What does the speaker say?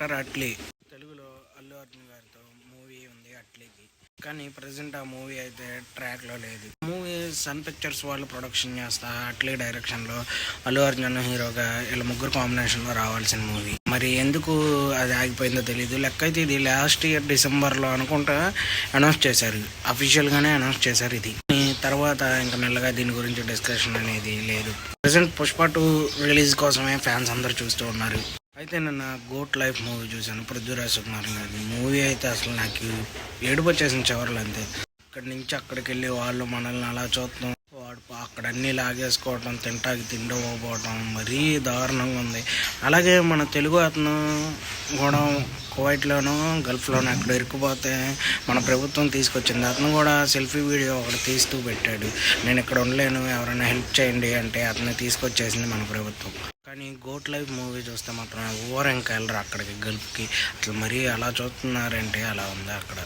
Director Atlee. తెలుగులో అల్లు అర్జున్ గారితో movie ఉంది అట్లీకి. కానీ ప్రజెంట్ ఆ మూవీ అయితే ట్రాక్లో లేదు. మూవీ సన్ పిక్చర్స్ వాళ్ళు ప్రొడక్షన్ చేస్తా అట్లీ డైరెక్షన్లో అల్లు అర్జున్ హీరోగా వీళ్ళ ముగ్గురు కాంబినేషన్లో రావాల్సిన మూవీ మరి ఎందుకు అది ఆగిపోయిందో తెలియదు. లెక్క అయితే ఇది లాస్ట్ ఇయర్ డిసెంబర్లో అనుకుంటా అనౌన్స్ చేశారు, అఫీషియల్గానే అనౌన్స్ చేశారు. ఇది తర్వాత ఇంకా మెల్లగా దీని గురించి డిస్కషన్ అనేది లేదు. ప్రజెంట్ పుష్ప 2 రిలీజ్ కోసమే ఫ్యాన్స్ అందరూ చూస్తూ ఉన్నారు. అయితే నిన్న గోట్ లైఫ్ మూవీ చూశాను, పృథ్వీరాజ్ సుకుమార్ గారి మూవీ. అయితే అసలు నాకు ఏడుపు వచ్చేసిన చివర్లు అంతే. ఇక్కడి నుంచి అక్కడికి వెళ్ళి వాళ్ళు మనల్ని అలా చూస్తాం, వాడు అక్కడ అన్నీ లాగేసుకోవటం, తింటాకి తిండిపోవటం మరీ దారుణంగా ఉంది. అలాగే మన తెలుగు అతను కూడా కువైట్లోనూ గల్ఫ్లోనూ అక్కడ ఇరుక్కుపోతే మన ప్రభుత్వం తీసుకొచ్చింది. అతను కూడా సెల్ఫీ వీడియో ఒకటి తీస్తూ పెట్టాడు, నేను ఇక్కడ ఉండలేను ఎవరైనా హెల్ప్ చేయండి అంటే అతన్ని తీసుకొచ్చేసింది మన ప్రభుత్వం. కానీ గోట్ లైఫ్ మూవీ చూస్తే మాత్రం ఓవర్ ఇంకా వెళ్ళరు అక్కడికి గల్ఫ్కి. అసలు మరీ అలా చూస్తున్నారంటే అలా ఉంది అక్కడ.